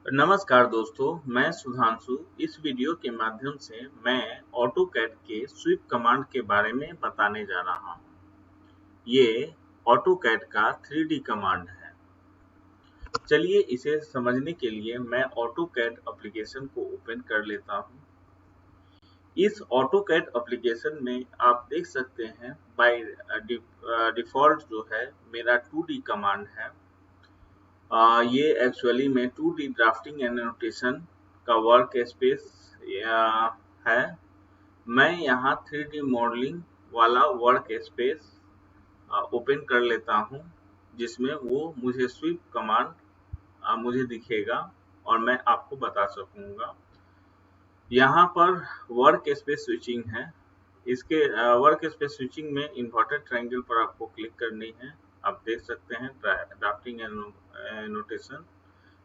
नमस्कार दोस्तों, मैं सुधांशु। इस वीडियो के माध्यम से मैं ऑटोकैड के स्वीप कमांड के बारे में बताने जा रहा हूँ। ये ऑटोकैड का 3D कमांड है। चलिए इसे समझने के लिए मैं ऑटोकैड एप्लीकेशन को ओपन कर लेता हूँ। इस ऑटोकैड एप्लीकेशन में आप देख सकते हैं बाय डिफ़ॉल्ट जो है मेरा 2D कमांड है। ये एक्चुअली में 2D ड्राफ्टिंग एंड एनोटेशन का वर्क स्पेस है। मैं यहाँ 3D मॉडलिंग वाला वर्क स्पेस ओपन कर लेता हूँ, जिसमें वो मुझे स्वीप कमांड मुझे दिखेगा और मैं आपको बता सकूँगा। यहाँ पर वर्क स्पेस स्विचिंग है। इसके वर्क स्पेस स्विचिंग में इन्वर्टेड ट्रायंगल पर आपको क्लिक करनी है। आप देख सकते हैं ड्राफ्टिंग एनोटेशन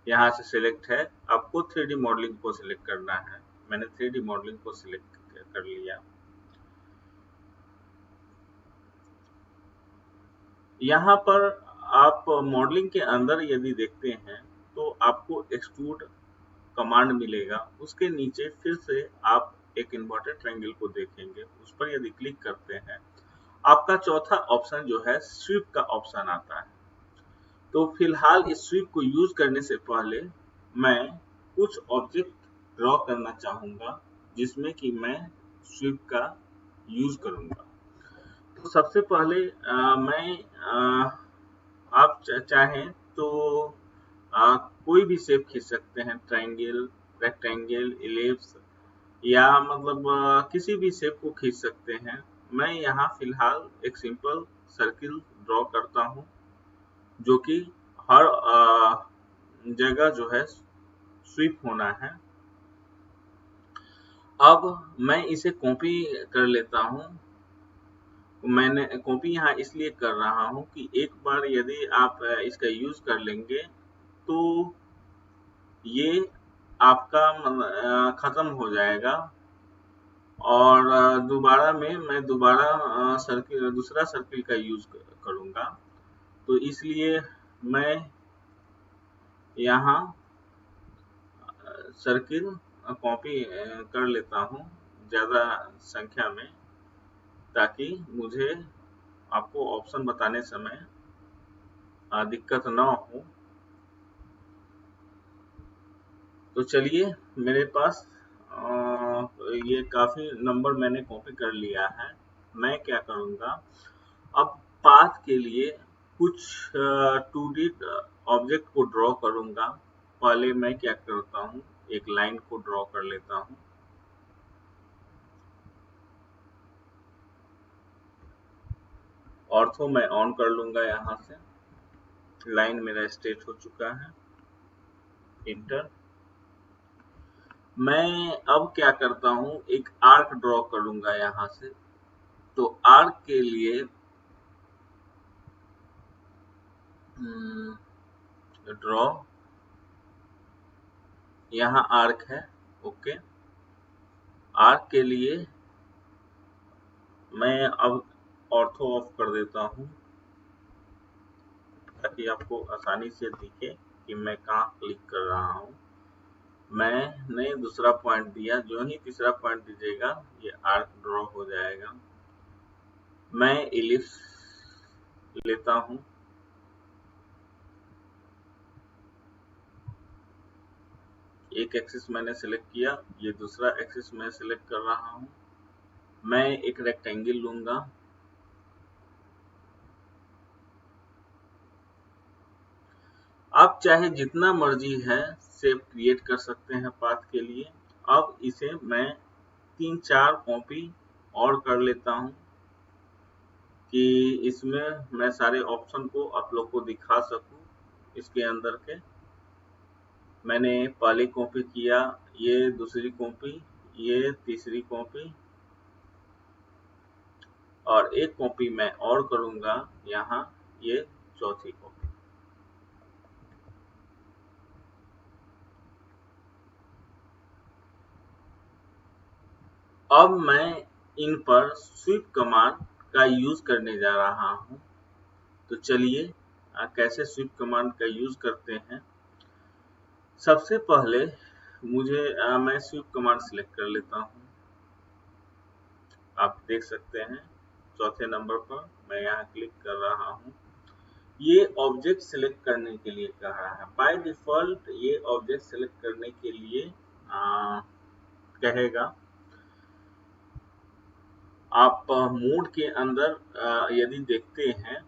यहाँ से सिलेक्ट है। आपको 3D मॉडलिंग को सिलेक्ट करना है। मैंने 3D मॉडलिंग को सिलेक्ट कर लिया। यहाँ पर आप मॉडलिंग के अंदर यदि देखते हैं तो आपको एक्सट्रूड कमांड मिलेगा। उसके नीचे फिर से आप एक इन्वर्टेड ट्रायंगल को देखेंगे। उस पर यदि क्लिक करते हैं, आपका चौथा ऑप्शन जो है स्वीप का ऑप्शन आता है। तो फिलहाल इस स्वीप को यूज करने से पहले मैं कुछ ऑब्जेक्ट ड्रॉ करना चाहूँगा, जिसमें कि मैं स्वीप का यूज करूँगा। तो सबसे पहले मैं आप चाहें तो कोई भी शेप खींच सकते हैं। ट्रायंगल, रेक्टेंगल, इलिप्स या मतलब किसी भी शेप को खींच सकते हैं। मैं यहाँ फिलहाल एक सिंपल सर्किल ड्रॉ करता हूँ, जो कि हर जगह जो है स्वीप होना है। अब मैं इसे कॉपी कर लेता हूँ। मैंने कॉपी यहाँ इसलिए कर रहा हूँ कि एक बार यदि आप इसका यूज कर लेंगे तो ये आपका खत्म हो जाएगा और दोबारा में मैं दोबारा सर्किल दूसरा सर्किल का यूज करूँगा। तो इसलिए मैं यहाँ सर्किल कॉपी कर लेता हूँ ज़्यादा संख्या में, ताकि मुझे आपको ऑप्शन बताने समय दिक्कत ना हो। तो चलिए, मेरे पास ये काफ़ी नंबर मैंने कॉपी कर लिया है। मैं क्या करूँगा, अब पाथ के लिए कुछ 2D ऑब्जेक्ट को ड्रॉ करूँगा। पहले मैं क्या करता हूँ, एक लाइन को ड्रॉ कर लेता हूँ। ऑर्थो मैं ऑन कर लूँगा। यहाँ से लाइन मेरा स्ट्रेट हो चुका है। इंटर। मैं अब क्या करता हूँ, एक आर्क ड्रॉ करूँगा यहाँ से। तो आर्क के लिए ड्रॉ, यहाँ आर्क है। ओके। आर्क के लिए मैं अब ऑर्थो ऑफ कर देता हूँ, ताकि आपको आसानी से दिखे कि मैं कहाँ क्लिक कर रहा हूँ। मैंने दूसरा पॉइंट दिया। जो ही तीसरा पॉइंट दीजिएगा, ये आर्क ड्रॉ हो जाएगा। मैं इलिप्स लेता हूँ। एक एक्सिस मैंने सिलेक्ट किया, ये दूसरा एक्सिस मैं सिलेक्ट कर रहा हूँ। मैं एक रेक्टेंगल लूंगा। आप चाहे जितना मर्जी है शेप क्रिएट कर सकते हैं पाथ के लिए। अब इसे मैं 3-4 कॉपी और कर लेता हूँ कि इसमें मैं सारे ऑप्शन को आप लोग को दिखा सकूं। इसके अंदर के मैंने पहली कॉपी किया, ये दूसरी कॉपी, ये तीसरी कॉपी और एक कॉपी मैं और करूंगा यहाँ, ये चौथी कॉपी। अब मैं इन पर स्वीप कमांड का यूज करने जा रहा हूँ। तो चलिए कैसे स्वीप कमांड का यूज करते हैं। सबसे पहले मैं स्वीप कमांड सिलेक्ट कर लेता हूँ। आप देख सकते हैं चौथे नंबर पर मैं यहाँ क्लिक कर रहा हूँ। ये ऑब्जेक्ट सिलेक्ट करने के लिए कह रहा है। बाय डिफॉल्ट ये ऑब्जेक्ट सिलेक्ट करने के लिए कहेगा। आप मोड के अंदर यदि देखते हैं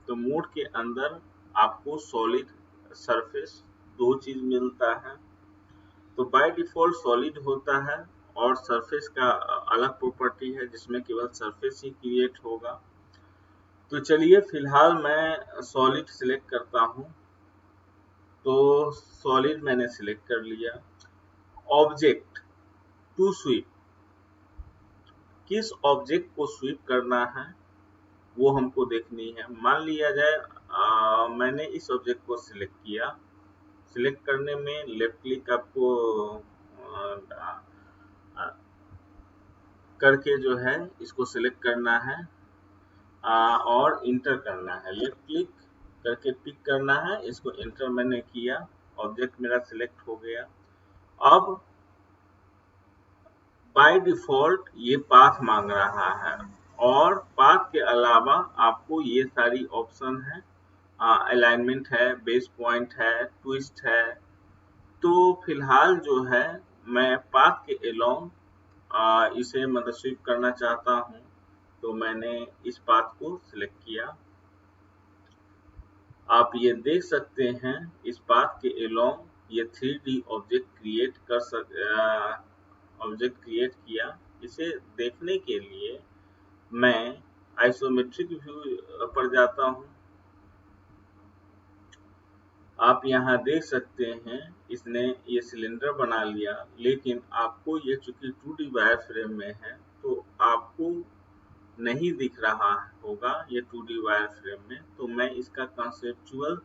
तो मोड के अंदर आपको सॉलिड, सरफेस दो चीज मिलता है। तो बाय डिफॉल्ट सॉलिड होता है और सरफेस का अलग प्रॉपर्टी है जिसमें केवल सरफेस ही क्रिएट होगा। तो चलिए फिलहाल मैं सॉलिड सिलेक्ट करता हूँ। तो सॉलिड मैंने सिलेक्ट कर लिया। ऑब्जेक्ट टू स्वीप, किस ऑब्जेक्ट को स्वीप करना है वो हमको देखनी है। मान लिया जाए मैंने इस ऑब्जेक्ट को सिलेक्ट किया। सिलेक्ट करने में लेफ्ट क्लिक आपको आ, करके जो है इसको सिलेक्ट करना है और इंटर करना है। लेफ्ट क्लिक करके पिक करना है, इसको इंटर मैंने किया, ऑब्जेक्ट मेरा सिलेक्ट हो गया। अब बाय डिफॉल्ट ये पाथ मांग रहा है और पाथ के अलावा आपको ये सारी ऑप्शन है, अलाइनमेंट है, बेस पॉइंट है, ट्विस्ट है। तो फिलहाल जो है मैं पाथ के अलोंग इसे मतलब स्वीप करना चाहता हूँ। तो मैंने इस पाथ को सिलेक्ट किया। आप ये देख सकते हैं इस पाथ के अलोंग ये 3D ऑब्जेक्ट क्रिएट किया। इसे देखने के लिए मैं आइसोमेट्रिक व्यू पर जाता हूँ। आप यहाँ देख सकते हैं इसने ये सिलेंडर बना लिया, लेकिन आपको ये चूंकि 2D वायर फ्रेम में है तो आपको नहीं दिख रहा होगा ये 2D वायर फ्रेम में। तो मैं इसका कंसेप्चुअल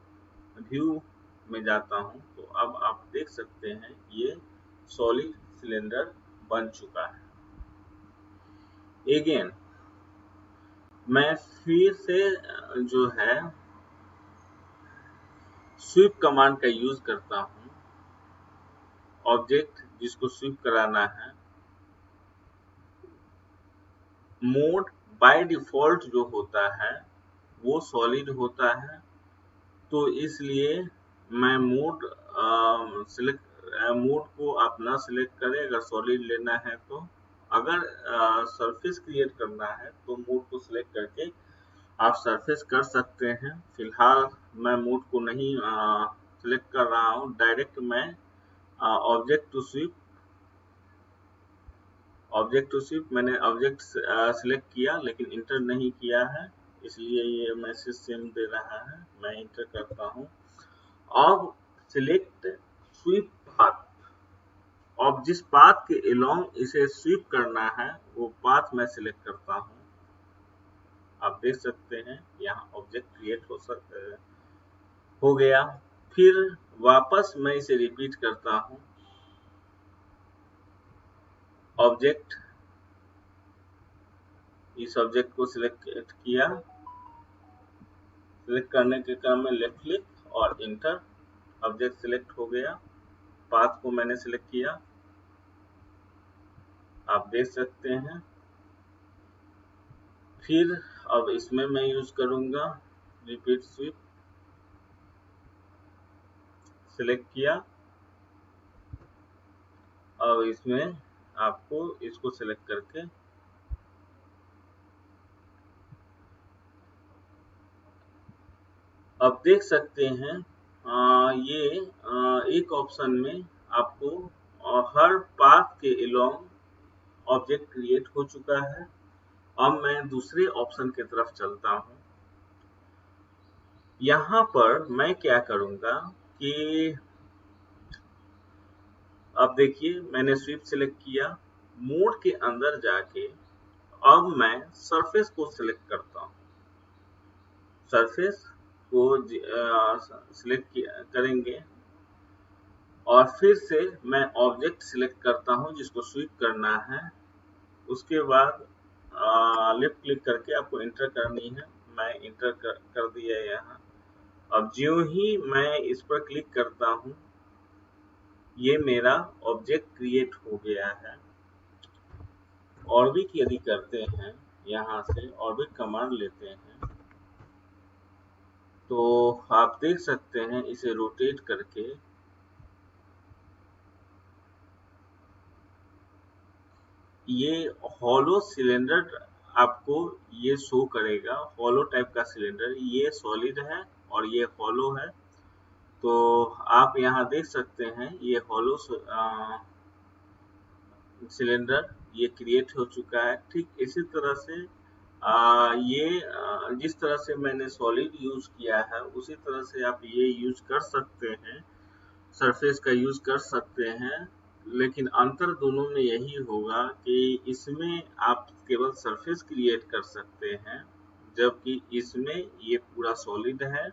व्यू में जाता हूँ। तो अब आप देख सकते हैं ये सॉलिड सिलेंडर बन चुका है। अगेन मैं फिर से जो है स्वीप कमांड का यूज करता हूँ। ऑब्जेक्ट जिसको स्वीप कराना है, मोड बाय डिफॉल्ट जो होता है वो सॉलिड होता है। तो इसलिए मैं मोड को आप ना सिलेक्ट करें अगर सॉलिड लेना है तो। अगर सरफेस क्रिएट करना है तो मोड को सिलेक्ट करके आप सरफेस कर सकते हैं। फिलहाल मैं मोड को नहीं सिलेक्ट कर रहा हूँ, डायरेक्ट मैं ऑब्जेक्ट टू स्वीप मैंने ऑब्जेक्ट सिलेक्ट किया लेकिन इंटर नहीं किया है, इसलिए ये मैसेज सेम दे रहा है। मैं इंटर करता हूँ। अब सिलेक्ट स्वीप पाथ, अब जिस पाथ के अलोंग इसे स्वीप करना है वो पाथ मैं सिलेक्ट करता हूँ। आप देख सकते हैं यहाँ ऑब्जेक्ट क्रिएट हो गया। फिर वापस मैं इसे रिपीट करता हूँ। ऑब्जेक्ट, इस ऑब्जेक्ट को सिलेक्ट किया, सिलेक्ट करने के क्रम में लेफ्ट क्लिक और इंटर, ऑब्जेक्ट सिलेक्ट हो गया। पाथ को मैंने सिलेक्ट किया, आप देख सकते हैं। फिर अब इसमें मैं यूज करूंगा रिपीट स्वीप, सिलेक्ट किया। अब इसमें आपको इसको सिलेक्ट करके अब देख सकते हैं ये एक ऑप्शन में आपको हर पाथ के अलोंग ऑब्जेक्ट क्रिएट हो चुका है। अब मैं दूसरे ऑप्शन की तरफ चलता हूँ। यहाँ पर मैं क्या करूंगा कि अब देखिए मैंने स्वीप सिलेक्ट किया, मोड के अंदर जाके अब मैं सरफेस को सिलेक्ट करता हूँ। सरफेस को सिलेक्ट करेंगे और फिर से मैं ऑब्जेक्ट सिलेक्ट करता हूँ जिसको स्वीप करना है। उसके बाद लेफ्ट क्लिक करके आपको इंटर करनी है। मैं इंटर कर दिया यहाँ। अब ज्यों ही मैं इस पर क्लिक करता हूँ ये मेरा ऑब्जेक्ट क्रिएट हो गया है। ऑर्बिट यदि करते हैं, यहाँ से ऑर्बिट कमांड लेते हैं, तो आप देख सकते हैं इसे रोटेट करके ये हॉलो सिलेंडर आपको ये शो करेगा। हॉलो टाइप का सिलेंडर, ये सॉलिड है और ये हॉलो है। तो आप यहाँ देख सकते हैं ये हॉलो सिलेंडर ये क्रिएट हो चुका है। ठीक इसी तरह से जिस तरह से मैंने सॉलिड यूज किया है उसी तरह से आप ये यूज कर सकते हैं, सरफेस का यूज कर सकते हैं। लेकिन अंतर दोनों में यही होगा कि इसमें आप केवल सरफेस क्रिएट कर सकते हैं, जबकि इसमें ये पूरा सॉलिड है।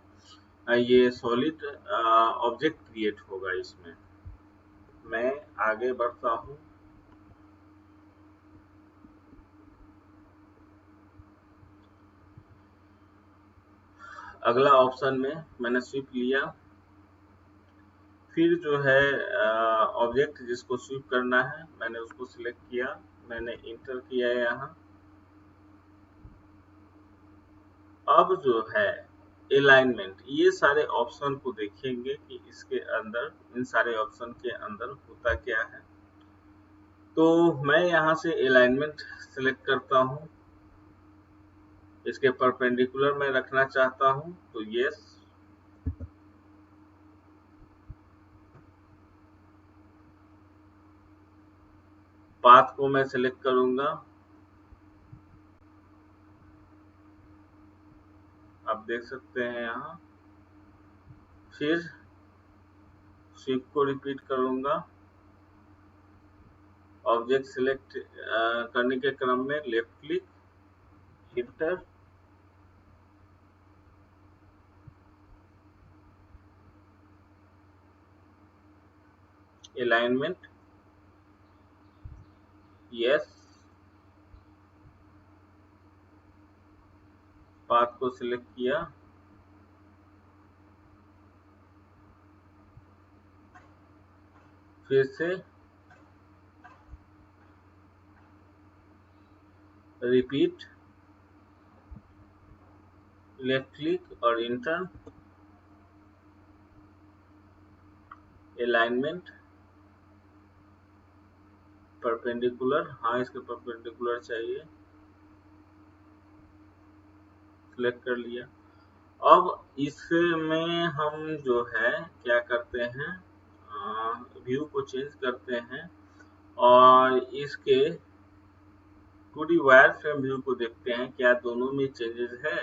ये सॉलिड ऑब्जेक्ट क्रिएट होगा इसमें। मैं आगे बढ़ता हूँ। अगला ऑप्शन में मैंने स्वीप लिया। फिर जो है ऑब्जेक्ट जिसको स्वीप करना है मैंने उसको सिलेक्ट किया, मैंने इंटर किया यहाँ। अब जो है अलाइनमेंट, ये सारे ऑप्शन को देखेंगे कि इसके अंदर, इन सारे ऑप्शन के अंदर होता क्या है। तो मैं यहाँ से अलाइनमेंट सिलेक्ट करता हूँ। इसके परपेंडिकुलर मैं रखना चाहता हूँ तो यस। पाथ को मैं सिलेक्ट करूंगा। आप देख सकते हैं यहाँ। फिर स्वीप को रिपीट करूंगा। ऑब्जेक्ट सिलेक्ट करने के क्रम में left click, inter, alignment, yes. Path को सिलेक्ट किया, फिर से रिपीट, लेफ्ट क्लिक और इंटर, अलाइनमेंट, परपेंडिकुलर, हाँ इसके परपेंडिकुलर चाहिए, सिलेक्ट कर लिया। अब इसमें हम जो है क्या करते हैं, व्यू को चेंज करते हैं और इसके 2D वायर फ्रेम व्यू को देखते हैं क्या दोनों में चेंजेस है।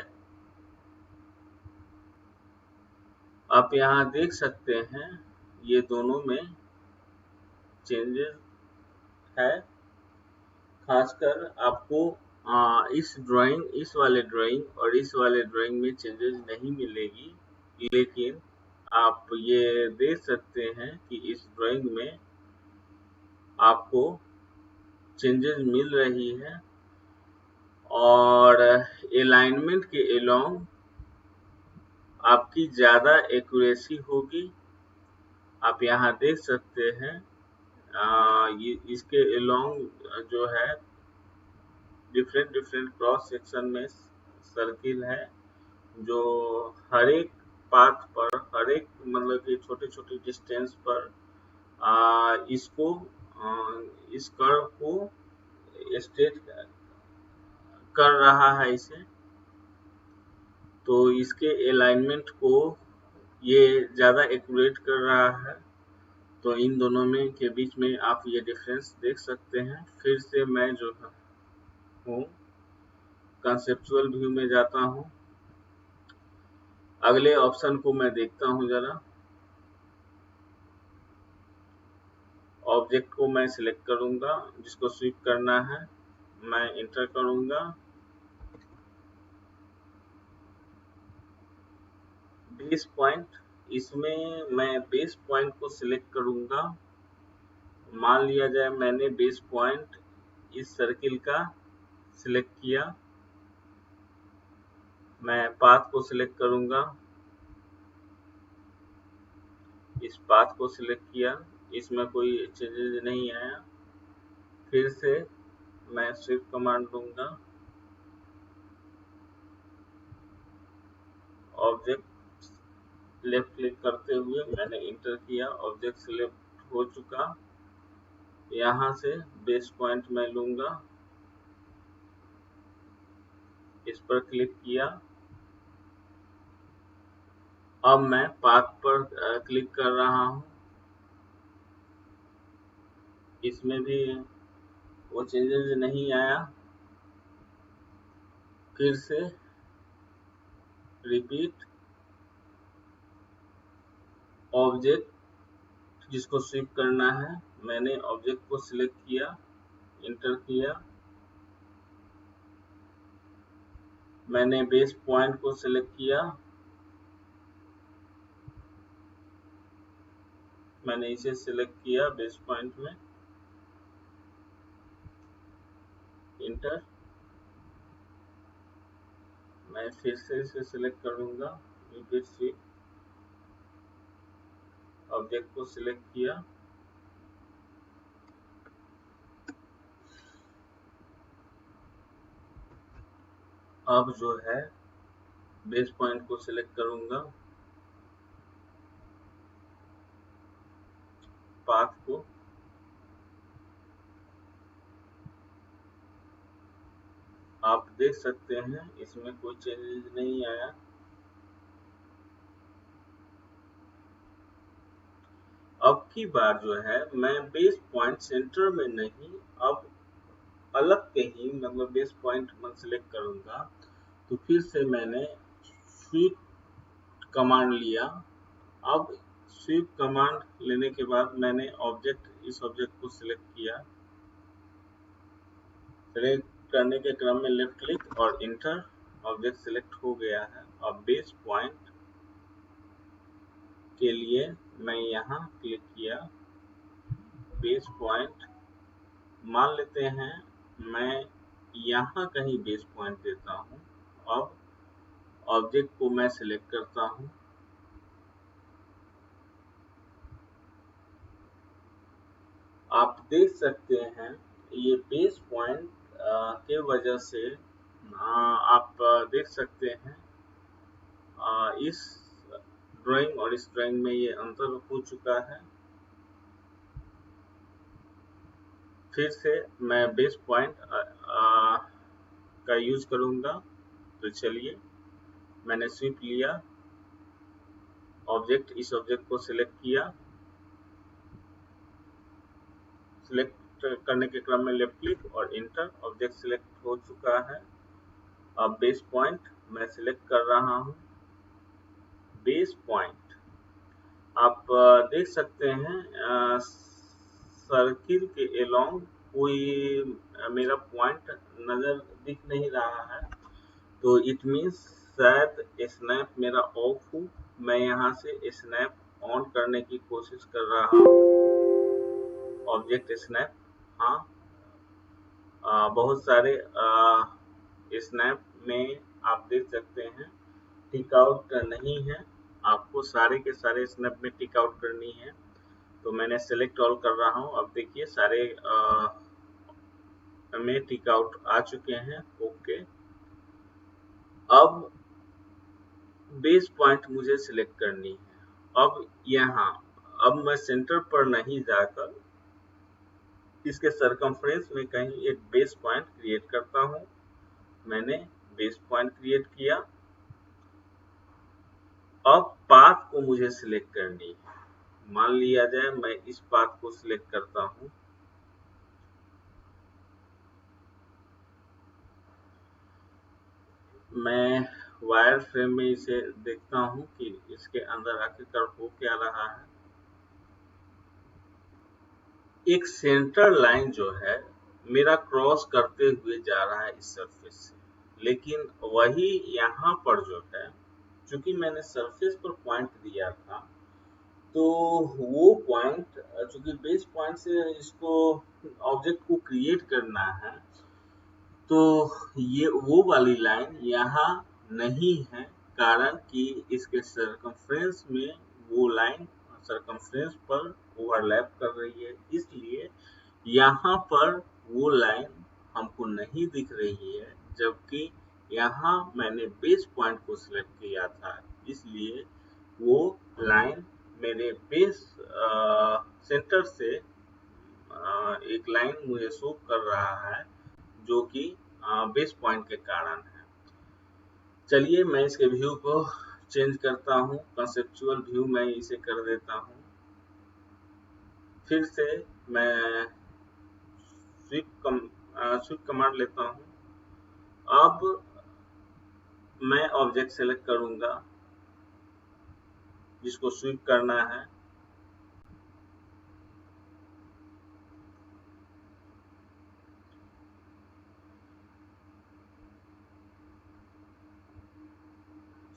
आप यहाँ देख सकते हैं ये दोनों में चेंजेस है। खासकर आपको इस वाले ड्राइंग और इस वाले ड्राइंग में चेंजेस नहीं मिलेगी, लेकिन आप ये देख सकते हैं कि इस ड्राइंग में आपको चेंजेस मिल रही है और अलाइनमेंट के अलोंग आपकी ज़्यादा एक्यूरेसी होगी। आप यहाँ देख सकते हैं इसके अलोंग जो है डिफरेंट डिफरेंट क्रॉस सेक्शन में सर्किल है, जो हर एक पाथ पर, हर एक मतलब कि छोटे छोटे डिस्टेंस पर इसको इस कर्व को स्ट्रेट कर रहा है इसे। तो इसके अलाइनमेंट को ये ज़्यादा एक्यूरेट कर रहा है। तो इन दोनों में के बीच में आप ये डिफरेंस देख सकते हैं। फिर से मैं जो हूँ कंसेप्चुअल व्यू में जाता हूँ। अगले ऑप्शन को मैं देखता हूँ जरा। ऑब्जेक्ट को मैं सिलेक्ट करूंगा, जिसको स्वीप करना है मैं इंटर करूंगा। बेस पॉइंट, इसमें मैं बेस पॉइंट को सिलेक्ट करूंगा। मान लिया जाए मैंने बेस पॉइंट इस सर्किल का सिलेक्ट किया, मैं पाथ को सिलेक्ट करूंगा। इस पाथ को सिलेक्ट किया, इसमें कोई चेंजेज नहीं आया। फिर से मैं स्विफ्ट कमांड दूंगा, ऑब्जेक्ट लेफ्ट क्लिक करते हुए मैंने इंटर किया, ऑब्जेक्ट सिलेक्ट हो चुका। यहाँ से बेस पॉइंट मैं लूंगा, इस पर क्लिक किया। अब मैं पाथ पर क्लिक कर रहा हूँ, इसमें भी वो चेंजेस नहीं आया। फिर से रिपीट, ऑब्जेक्ट जिसको स्विप करना है, मैंने ऑब्जेक्ट को सिलेक्ट किया, इंटर किया। मैंने बेस पॉइंट को सिलेक्ट किया, मैंने इसे सिलेक्ट किया बेस पॉइंट में, इंटर। मैं फिर से इसे सिलेक्ट करूंगा, रिपीट स्विप, ऑब्जेक्ट को सिलेक्ट किया। अब जो है बेस पॉइंट को सिलेक्ट करूंगा, पाथ को, आप देख सकते हैं इसमें कोई चेंजेस नहीं आया। अब की बार जो है मैं बेस पॉइंट सेंटर में नहीं, अब अलग कहीं मतलब बेस पॉइंट मैं सिलेक्ट करूंगा। तो फिर से मैंने स्वीप कमांड लिया। अब स्वीप कमांड लेने के बाद मैंने इस ऑब्जेक्ट को सिलेक्ट किया, सिलेक्ट करने के क्रम में लेफ्ट क्लिक और इंटर, ऑब्जेक्ट सिलेक्ट हो गया है। अब बेस पॉइंट के लिए मैं यहाँ क्लिक किया, बेस पॉइंट मान लेते हैं मैं यहाँ कहीं बेस पॉइंट देता हूँ। अब ऑब्जेक्ट को मैं सिलेक्ट करता हूँ, आप देख सकते हैं ये बेस पॉइंट के वजह से आप देख सकते हैं इस ड्राइंग और इस ड्राइंग में ये अंतर हो चुका है। फिर से मैं बेस पॉइंट का यूज करूंगा। तो चलिए, मैंने स्वीप लिया, इस ऑब्जेक्ट को सिलेक्ट किया, सिलेक्ट करने के क्रम में लेफ्ट क्लिक और इंटर, ऑब्जेक्ट सिलेक्ट हो चुका है। अब बेस पॉइंट मैं सिलेक्ट कर रहा हूँ, बेस पॉइंट आप देख सकते हैं सर्किल के अलोंग कोई मेरा पॉइंट नजर दिख नहीं रहा है, तो इट मीन्स शायद स्नैप मेरा ऑफ हो। मैं यहाँ से स्नैप ऑन करने की कोशिश कर रहा हूँ, ऑब्जेक्ट स्नैप। हाँ, बहुत सारे स्नैप में आप देख सकते हैं टिक आउट नहीं है, आपको सारे के सारे स्नैप में टिक आउट करनी है। तो मैंने सेलेक्ट ऑल कर रहा हूँ। अब देखिए सारे में टिक आउट आ चुके हैं। ओके, अब बेस पॉइंट मुझे सिलेक्ट करनी है। अब यहाँ अब मैं सेंटर पर नहीं जाकर इसके सरकमफ्रेंस में कहीं एक बेस पॉइंट क्रिएट करता हूँ। मैंने बेस पॉइंट क्रिएट किया। अब पाथ को मुझे सिलेक्ट करनी है। मान लिया जाए मैं इस पाथ को सिलेक्ट करता हूँ, मैं वायर फ्रेम में इसे देखता हूँ कि इसके अंदर आखिरकार हो क्या रहा है। एक सेंटर लाइन जो है मेरा क्रॉस करते हुए जा रहा है इस सरफेस से, लेकिन वही यहाँ पर जो है, चूंकि मैंने सरफेस पर पॉइंट दिया था, तो वो पॉइंट चूंकि बेस पॉइंट से इसको ऑब्जेक्ट को क्रिएट करना है, तो ये वो वाली लाइन यहाँ नहीं है, कारण कि इसके सरकमफ्रेंस में वो लाइन सरकमफ्रेंस पर ओवरलैप कर रही है, इसलिए यहाँ पर वो लाइन हमको नहीं दिख रही है, जबकि यहाँ मैंने बेस पॉइंट को सिलेक्ट किया था, इसलिए वो लाइन मेरे बेस सेंटर से एक लाइन मुझे शो कर रहा है, जो कि बेस पॉइंट के कारण है। चलिए मैं इसके व्यू को चेंज करता हूँ, कंसेप्चुअल व्यू मैं इसे कर देता हूँ। फिर से मैं स्वीप कमांड लेता हूँ। अब मैं ऑब्जेक्ट सेलेक्ट करूंगा जिसको स्वीप करना है।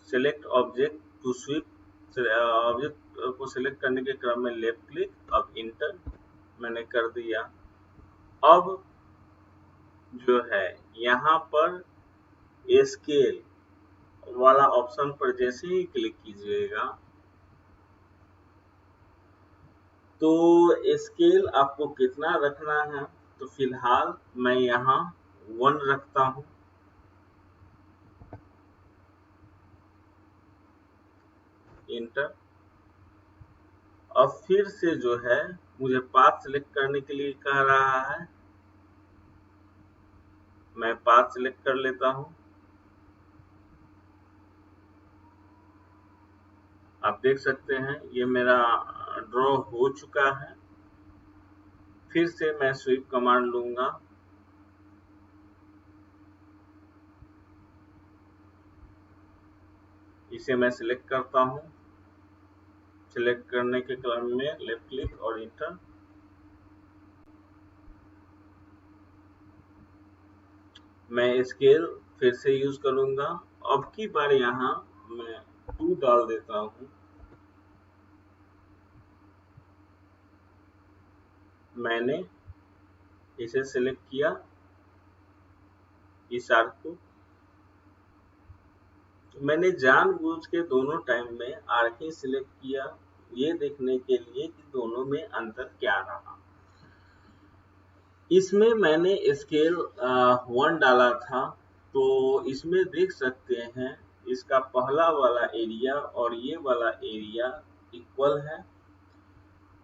Select object to sweep, object को सिलेक्ट करने के क्रम में लेफ्ट क्लिक, अब इंटर मैंने कर दिया। अब जो है यहाँ पर स्केल वाला ऑप्शन पर जैसे ही क्लिक कीजिएगा तो स्केल आपको कितना रखना है, तो फिलहाल मैं यहाँ 1 रखता हूँ। इंटर। अब फिर से जो है मुझे पाथ सिलेक्ट करने के लिए कह रहा है, मैं पाथ सिलेक्ट कर लेता हूँ। आप देख सकते हैं ये मेरा ड्रॉ हो चुका है। फिर से मैं स्वीप कमांड लूंगा। इसे मैं सिलेक्ट करता हूँ। सिलेक्ट करने के क्रम में लेफ्ट क्लिक और इंटर। मैं स्केल फिर से यूज करूंगा। अब की बार यहाँ मैं 2 डाल देता हूँ। मैंने इसे सिलेक्ट किया, इस आर्क को। मैंने जानबूझ के दोनों टाइम में आर्क ही सिलेक्ट किया, ये देखने के लिए कि दोनों में अंतर क्या रहा। इसमें मैंने स्केल 1 डाला था, तो इसमें देख सकते हैं इसका पहला वाला एरिया और ये वाला एरिया इक्वल है,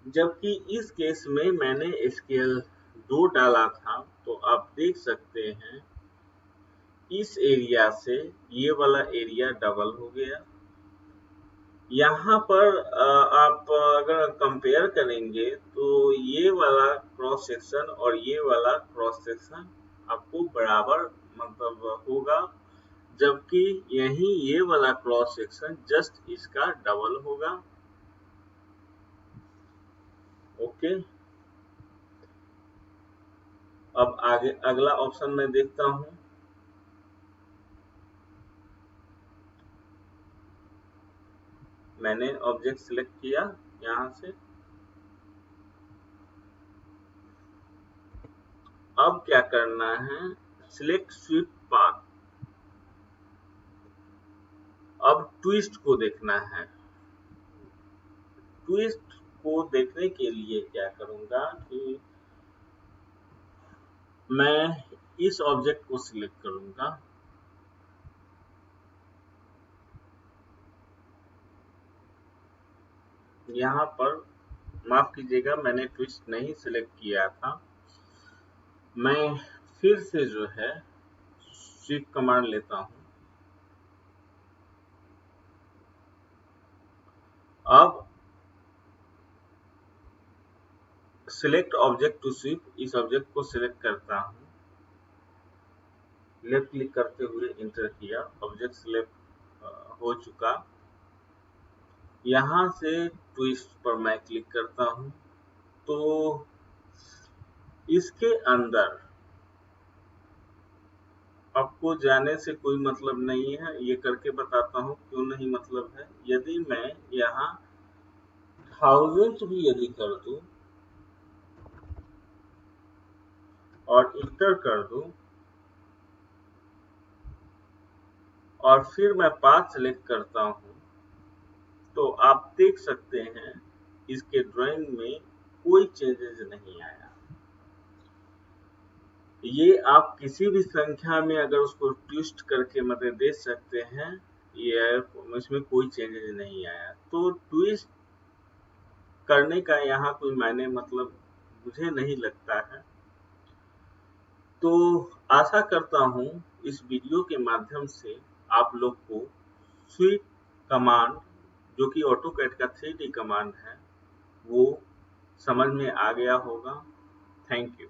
जबकि इस केस में मैंने स्केल 2 डाला था, तो आप देख सकते हैं इस एरिया से ये वाला एरिया डबल हो गया। यहाँ पर आप अगर कंपेयर करेंगे तो ये वाला क्रॉस सेक्शन और ये वाला क्रॉस सेक्शन आपको बराबर मतलब होगा, जबकि यही ये वाला क्रॉस सेक्शन जस्ट इसका डबल होगा। ओके। अब आगे अगला ऑप्शन मैं देखता हूँ। मैंने ऑब्जेक्ट सिलेक्ट किया यहाँ से। अब क्या करना है, सिलेक्ट स्वीप पाथ। अब ट्विस्ट को देखना है। ट्विस्ट को देखने के लिए क्या करूंगा कि मैं इस ऑब्जेक्ट को सिलेक्ट करूंगा। यहाँ पर माफ कीजिएगा, मैंने ट्विस्ट नहीं सिलेक्ट किया था। मैं फिर से जो है स्वीप कमांड लेता हूँ। अब सिलेक्ट ऑब्जेक्ट टू स्वीप, इस ऑब्जेक्ट को सिलेक्ट करता हूँ। लेफ्ट क्लिक करते हुए इंटर किया, ऑब्जेक्ट सिलेक्ट हो चुका। यहाँ से ट्विस्ट पर मैं क्लिक करता हूँ, तो इसके अंदर आपको जाने से कोई मतलब नहीं है, ये करके बताता हूँ क्यों नहीं मतलब है। यदि मैं यहाँ 1000 भी यदि कर दूं और इंटर कर दूं और फिर मैं पाथ सिलेक्ट करता हूँ, तो आप देख सकते हैं इसके ड्राइंग में कोई चेंजेस नहीं आया। ये आप किसी भी संख्या में अगर उसको ट्विस्ट करके मतलब दे सकते हैं, ये इसमें कोई चेंजेस नहीं आया। तो ट्विस्ट करने का यहाँ कोई मायने मतलब मुझे नहीं लगता है। तो आशा करता हूँ इस वीडियो के माध्यम से आप लोग को स्वीप कमांड, जो कि ऑटोकैड का 3D कमांड है, वो समझ में आ गया होगा। Thank you.